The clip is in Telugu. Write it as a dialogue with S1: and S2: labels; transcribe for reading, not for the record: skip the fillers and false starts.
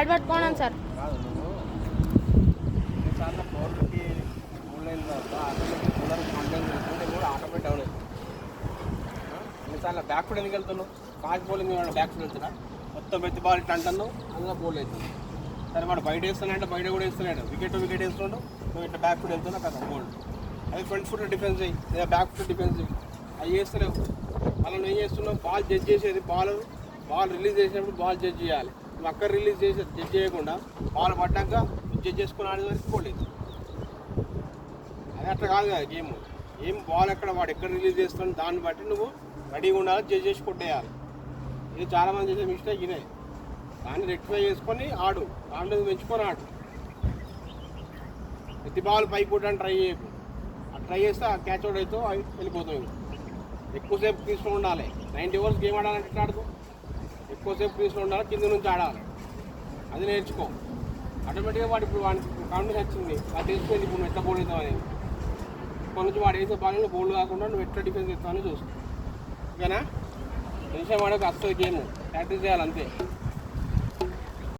S1: బ్యాట్ పట్టుకోండి సార్.
S2: కాదు నువ్వు ఎన్నిసార్లు బౌలర్కి ఆన్లైన్ బౌలర్ కంప్లైంట్ చేసుకుంటే కూడా ఆటోమేటిక్ డౌన్ అవుతుంది. ఎన్నిసార్లు బ్యాక్ ఫుడ్ ఎందుకు వెళ్తున్నావు? ఫాస్ట్ బౌలింగ్ బ్యాక్ ఫుడ్ వెళ్తున్నా, మొత్తం ప్రతి బాల్ ఇట్లా అంటున్నావు, అందులో బౌల్ అవుతుంది. సరే వాడు బయట వేస్తున్నాడు, బయట కూడా వేస్తున్నాడు, వికెట్ వేస్తున్నాడు, నువ్వు ఇట్లా బ్యాక్ ఫుడ్ వెళ్తున్నా కదా బౌల్. అది ఫ్రంట్ ఫుట్ డిఫెన్స్ అయ్యి లేదా బ్యాక్ ఫుట్ డిఫెన్స్ అయ్యి అవి చేస్తలేవు. అలా నువ్వు ఏం చేస్తున్నావు? బాల్ జడ్జ్ చేసేది బాల్ రిలీజ్ చేసినప్పుడు బాల్ జడ్జ్ చేయాలి. నువ్వు అక్కడ రిలీజ్ చేసి జడ్జ్ చేయకుండా బాల్ పడ్డాక జడ్జ్ చేసుకుని ఆడే వరకు పోలేదు. అది అట్లా కాదు కదా గేమ్ బాల్ ఎక్కడ వాడు ఎక్కడ రిలీజ్ చేస్తాను దాన్ని బట్టి నువ్వు రెడీగా ఉండాలి, జడ్జ్ చేసి కొట్టేయాలి. ఇది చాలామంది చేసే మిస్టేక్ ఇదే. దాన్ని రెక్టిఫై చేసుకొని ఆడు, కాన్ఫిడెన్స్ పెంచుకొని ఆడు. ప్రతి బాల్ పైకి కొట్టడానికి ట్రై చేయకు. ట్రై చేస్తే ఆ క్యాచ్ అవుట్ అవుతావు, అవి వెళ్ళిపోతావు. ఎక్కువసేపు క్రీస్లో ఉండాలి. 90 ఓవర్స్ గేమ్ ఆడాలంటే ఎట్లా ఆడుతూ? ఎక్కువసేపు క్రీస్లో ఉండాలి, కింద నుంచి ఆడాలి. అది నేర్చుకో. ఆటోమేటిక్గా వాడు ఇప్పుడు వాడికి కాన్ఫిడెన్స్ వచ్చింది, అది తెలిసిపోయింది ఇప్పుడు నువ్వు ఎట్లా బౌల్ అవుతావు అనేది. ఇప్పటి నుంచి వాడు వేసే బాల్ బౌల్ కాకుండా నువ్వు ఎట్లా డిఫెన్స్ చేస్తావు అని చూసుకో. ఓకేనా? టెన్షన్ వాడకు, వస్తుంది గేమ్, ప్రాక్టీస్ చేయాలి అంతే.